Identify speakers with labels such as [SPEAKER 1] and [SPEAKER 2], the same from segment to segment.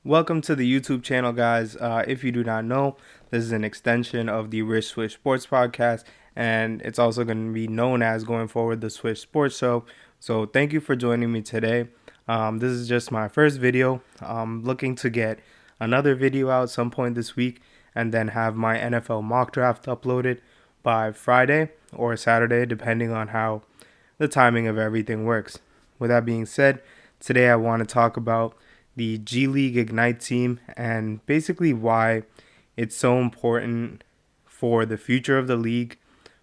[SPEAKER 1] Welcome to the YouTube channel, guys. If you do not know, this is an extension of the Rich Swish Sports Podcast, and it's also going to be known as going forward the Swish Sports Show. So thank you for joining me today. This is just my first video. I'm looking to get another video out some point this week and then have my NFL mock draft uploaded by Friday or Saturday, depending on how the timing of everything works. With that being said, today I want to talk about the G League Ignite team and basically why it's so important for the future of the league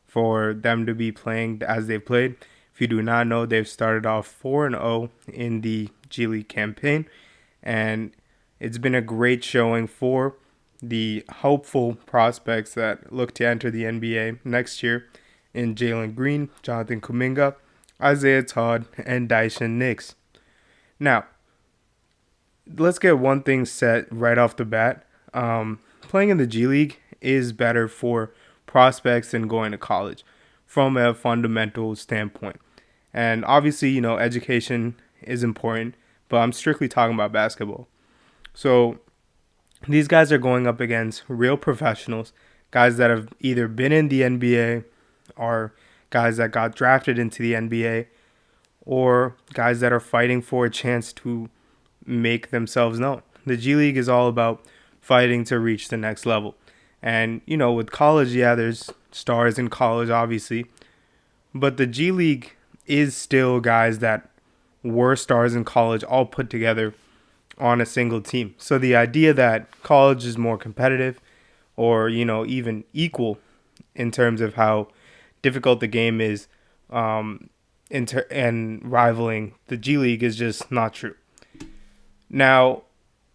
[SPEAKER 1] for them to be playing as they've played. If you do not know, they've started off 4-0 in the G League campaign, and it's been a great showing for the hopeful prospects that look to enter the NBA next year in Jalen Green, Jonathan Kuminga, Isaiah Todd, and Daishen Nix. Now, let's get one thing set right off the bat. Playing in the G League is better for prospects than going to college from a fundamental standpoint. And obviously, education is important, but I'm strictly talking about basketball. So these guys are going up against real professionals, guys that have either been in the NBA or guys that got drafted into the NBA or guys that are fighting for a chance to make themselves known. The G League is all about fighting to reach the next level. And, with college, there's stars in college, obviously. But the G League is still guys that were stars in college all put together on a single team. So the idea that college is more competitive or, even equal in terms of how difficult the game is and rivaling the G League is just not true. Now,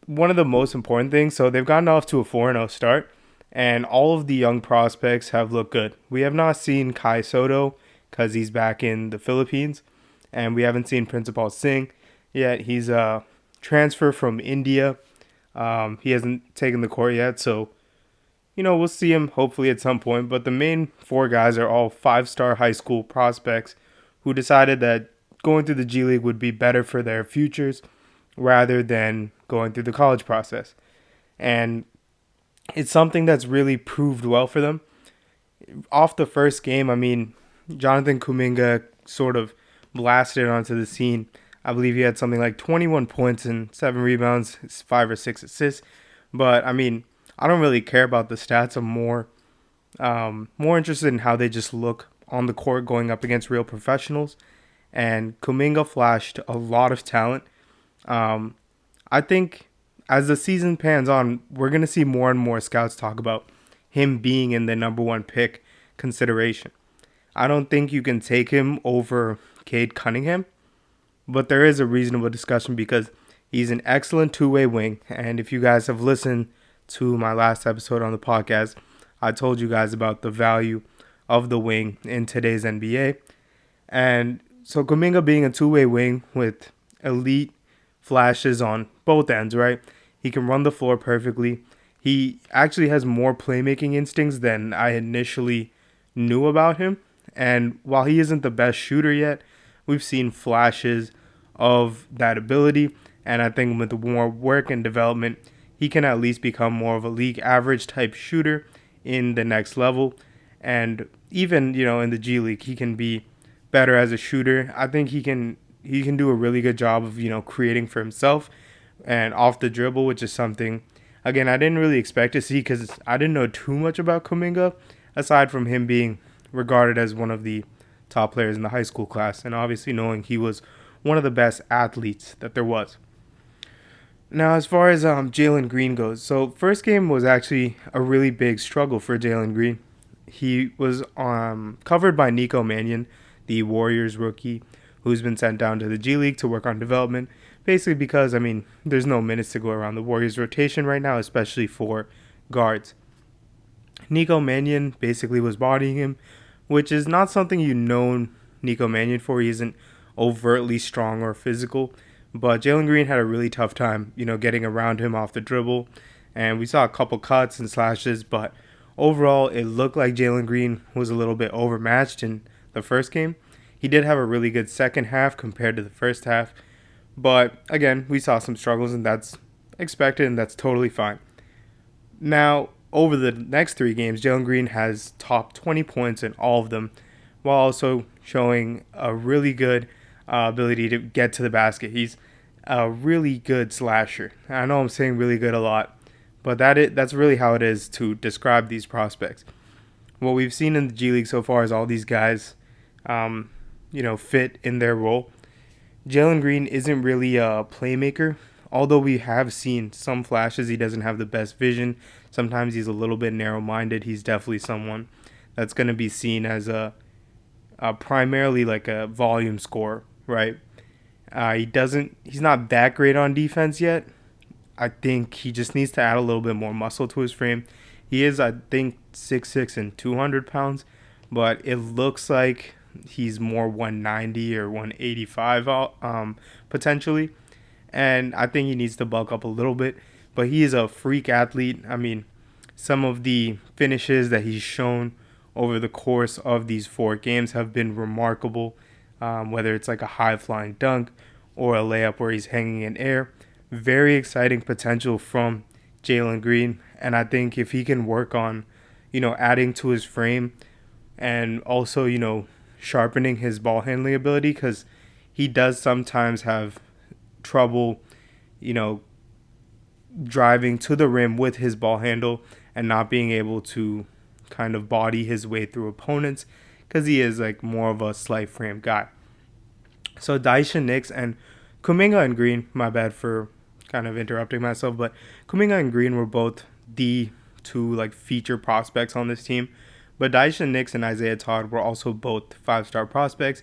[SPEAKER 1] one of the most important things, so they've gotten off to a 4-0 start, and all of the young prospects have looked good. We have not seen Kai Soto because he's back in the Philippines, and we haven't seen Principal Singh yet. He's a transfer from India. He hasn't taken the court yet, so, we'll see him hopefully at some point. But the main four guys are all five-star high school prospects who decided that going through the G League would be better for their futures rather than going through the college process. And it's something that's really proved well for them. Off the first game, Jonathan Kuminga sort of blasted onto the scene. I believe he had something like 21 points and 7 rebounds, 5 or 6 assists. But, I don't really care about the stats. I'm more interested in how they just look on the court going up against real professionals. And Kuminga flashed a lot of talent. I think as the season pans on, we're going to see more and more scouts talk about him being in the number one pick consideration. I don't think you can take him over Cade Cunningham, but there is a reasonable discussion because he's an excellent two-way wing. And if you guys have listened to my last episode on the podcast, I told you guys about the value of the wing in today's NBA. And so Kuminga being a two-way wing with elite flashes on both ends, right? He can run the floor perfectly. He actually has more playmaking instincts than I initially knew about him. And while he isn't the best shooter yet, we've seen flashes of that ability. And I think with more work and development, he can at least become more of a league average type shooter in the next level. And even, in the G League, he can be better as a shooter. I think he can do a really good job of, creating for himself and off the dribble, which is something, again, I didn't really expect to see because I didn't know too much about Kuminga, aside from him being regarded as one of the top players in the high school class and obviously knowing he was one of the best athletes that there was. Now, as far as Jalen Green goes, so first game was actually a really big struggle for Jalen Green. He was covered by Nico Mannion, the Warriors rookie, who's been sent down to the G League to work on development, basically because, there's no minutes to go around the Warriors rotation right now, especially for guards. Nico Mannion basically was bodying him, which is not something you know Nico Mannion for. He isn't overtly strong or physical, but Jalen Green had a really tough time, getting around him off the dribble, and we saw a couple cuts and slashes, but overall, it looked like Jalen Green was a little bit overmatched in the first game. He did have a really good second half compared to the first half. But again, we saw some struggles, and that's expected, and that's totally fine. Now, over the next 3 games, Jalen Green has top 20 points in all of them, while also showing a really good ability to get to the basket. He's a really good slasher. I know I'm saying really good a lot, but that's really how it is to describe these prospects. What we've seen in the G League so far is all these guys, fit in their role. Jalen Green isn't really a playmaker, although we have seen some flashes. He doesn't have the best vision. Sometimes he's a little bit narrow-minded. He's definitely someone that's going to be seen as a primarily like a volume scorer, right? He's not that great on defense yet. I think he just needs to add a little bit more muscle to his frame. He is, I think, 6'6" and 200 pounds, but it looks like he's more 190 or 185 potentially. And I think he needs to bulk up a little bit. But he is a freak athlete. I mean, some of the finishes that he's shown over the course of these 4 games have been remarkable, whether it's like a high-flying dunk or a layup where he's hanging in air. Very exciting potential from Jalen Green. And I think if he can work on, adding to his frame and also, sharpening his ball handling ability, because he does sometimes have trouble, driving to the rim with his ball handle and not being able to kind of body his way through opponents because he is like more of a slight frame guy. So Daishen Nix and Kuminga and Green, my bad for kind of interrupting myself, but Kuminga and Green were both the 2 like feature prospects on this team. But Daisha Nix and Isaiah Todd were also both 5-star prospects,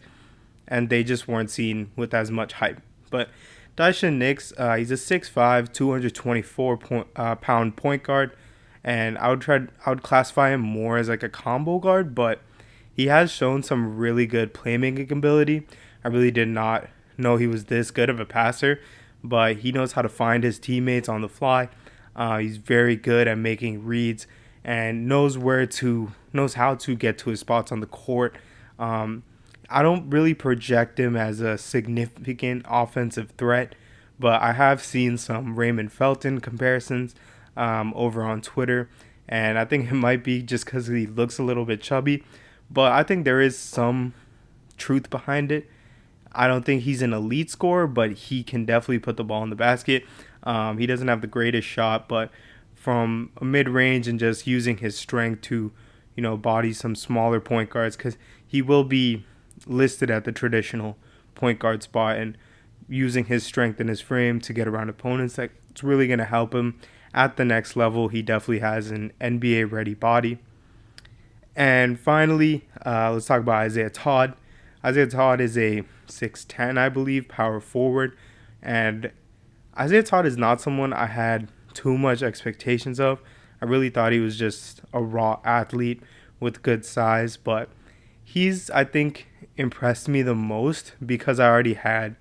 [SPEAKER 1] and they just weren't seen with as much hype. But Daishen Nix, he's a 6'5", 224-pound point guard, and I would classify him more as like a combo guard, but he has shown some really good playmaking ability. I really did not know he was this good of a passer, but he knows how to find his teammates on the fly. He's very good at making reads and knows how to get to his spots on the court. I don't really project him as a significant offensive threat, but I have seen some Raymond Felton comparisons over on Twitter, and I think it might be just because he looks a little bit chubby, but I think there is some truth behind it. I don't think he's an elite scorer, but he can definitely put the ball in the basket. He doesn't have the greatest shot, but from a mid-range and just using his strength to, body some smaller point guards, because he will be listed at the traditional point guard spot, and using his strength and his frame to get around opponents, that's really going to help him at the next level. He definitely has an NBA-ready body. And finally, let's talk about Isaiah Todd. Isaiah Todd is a 6'10", I believe, power forward, and Isaiah Todd is not someone I had too much expectations of. I really thought he was just a raw athlete with good size, but he's, I think, impressed me the most because I already had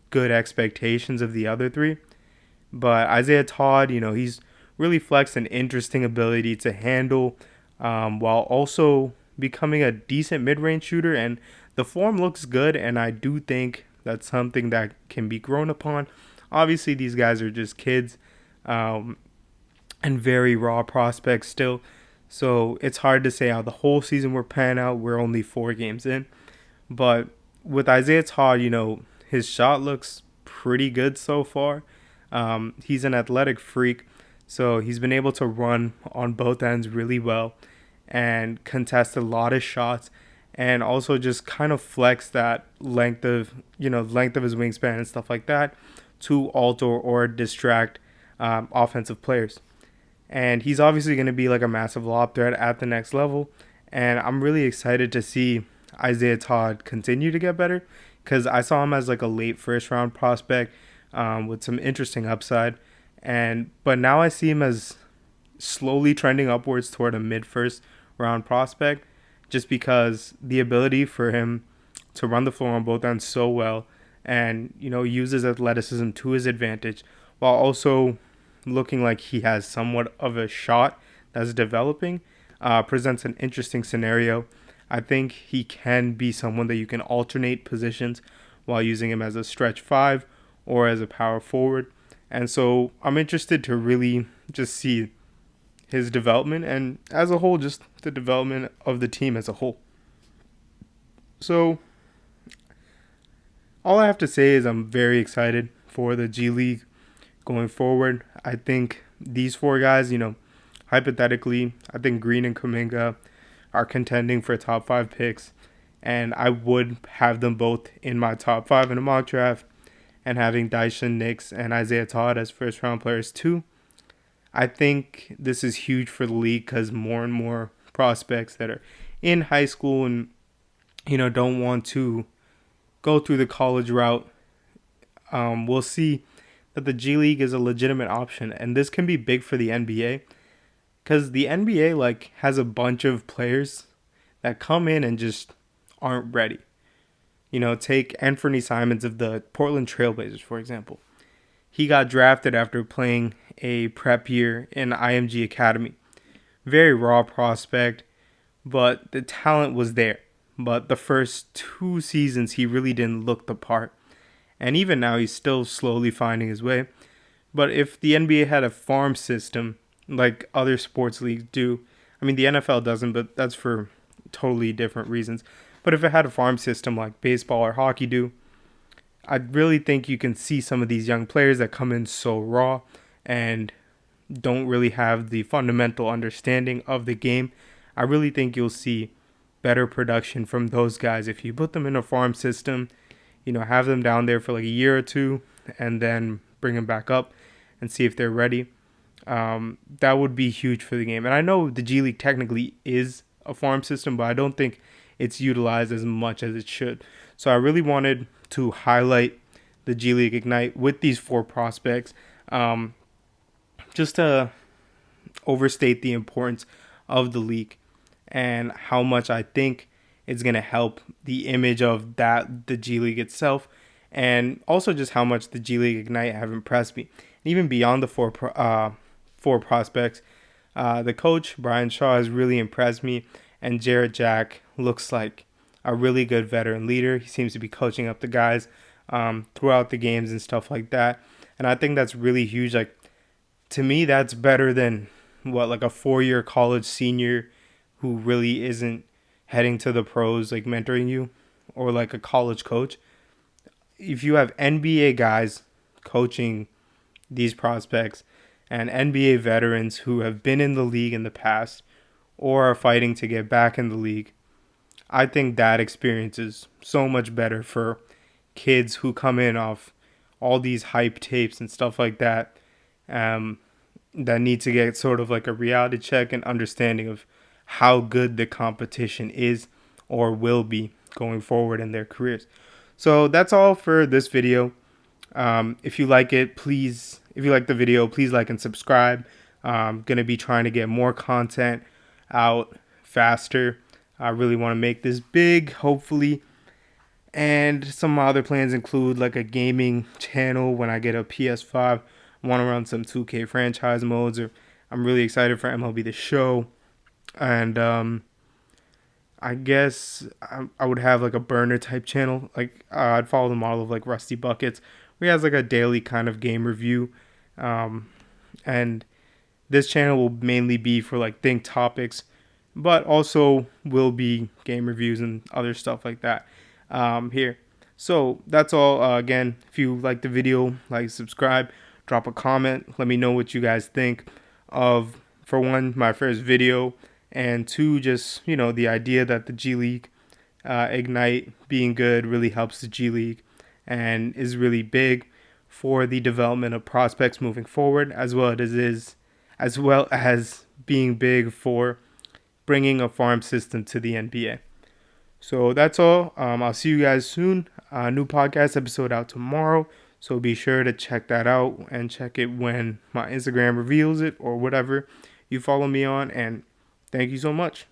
[SPEAKER 1] good expectations of the other 3. But Isaiah Todd, he's really flexed an interesting ability to handle while also becoming a decent mid-range shooter, and the form looks good, and I do think that's something that can be grown upon. Obviously, these guys are just kids and very raw prospects still, so it's hard to say how the whole season will pan out. We're only 4 games in. But with Isaiah Todd, his shot looks pretty good so far. He's an athletic freak, so he's been able to run on both ends really well and contest a lot of shots, and also just kind of flex that length of his wingspan and stuff like that to alter or distract offensive players. And he's obviously going to be like a massive lob threat at the next level, and I'm really excited to see Isaiah Todd continue to get better, because I saw him as like a late first round prospect with some interesting upside, but now I see him as slowly trending upwards toward a mid first round prospect, just because the ability for him to run the floor on both ends so well and use his athleticism to his advantage while also looking like he has somewhat of a shot that's developing presents an interesting scenario. I think he can be someone that you can alternate positions while using him as a stretch 5 or as a power forward. And so I'm interested to really just see his development and as a whole, just the development of the team as a whole. So all I have to say is I'm very excited for the G League going forward. I think these four guys, hypothetically, I think Green and Kuminga are contending for top five picks. And I would have them both in my top five in a mock draft. And having Daishen Nix and Isaiah Todd as first round players too. I think this is huge for the league because more and more prospects that are in high school and, don't want to go through the college route, we'll see that the G League is a legitimate option. And this can be big for the NBA because the NBA has a bunch of players that come in and just aren't ready. Take Anthony Simons of the Portland Trailblazers, for example. He got drafted after playing a prep year in IMG Academy. Very raw prospect, but the talent was there. But the first 2 seasons, he really didn't look the part. And even now, he's still slowly finding his way. But if the NBA had a farm system like other sports leagues do, I mean, the NFL doesn't, but that's for totally different reasons. But if it had a farm system like baseball or hockey do, I really think you can see some of these young players that come in so raw and don't really have the fundamental understanding of the game. I really think you'll see better production from those guys if you put them in a farm system, have them down there for like a year or two and then bring them back up and see if they're ready. That would be huge for the game. And I know the G League technically is a farm system, but I don't think it's utilized as much as it should. So I really wanted to highlight the G League Ignite with these 4 prospects, just to overstate the importance of the league and how much I think it's going to help the image of the G League itself, and also just how much the G League Ignite have impressed me. And even beyond the four prospects, the coach, Brian Shaw, has really impressed me, and Jarrett Jack looks like a really good veteran leader. He seems to be coaching up the guys throughout the games and stuff like that. And I think that's really huge. To me, that's better than a 4-year college senior who really isn't heading to the pros, mentoring you, or a college coach. If you have NBA guys coaching these prospects and NBA veterans who have been in the league in the past or are fighting to get back in the league, I think that experience is so much better for kids who come in off all these hype tapes and stuff like that, that need to get sort of a reality check and understanding of how good the competition is or will be going forward in their careers. So that's all for this video. If you like the video, please like and subscribe. I'm going to be trying to get more content out faster. I really want to make this big, hopefully. And some other plans include a gaming channel when I get a PS5. I want to run some 2K franchise modes. I'm really excited for MLB The Show. And I guess I would have a burner type channel. I'd follow the model of Rusty Buckets, where he has a daily kind of game review. And this channel will mainly be for think topics, but also will be game reviews and other stuff like that here. So that's all. Again, if you like the video, subscribe, drop a comment. Let me know what you guys think of, for one, my first video, and 2, just, the idea that the G League Ignite being good really helps the G League and is really big for the development of prospects moving forward, as well as being big for bringing a farm system to the NBA. So that's all. I'll see you guys soon. New podcast episode out tomorrow. So be sure to check that out and check it when my Instagram reveals it or whatever you follow me on. And thank you so much.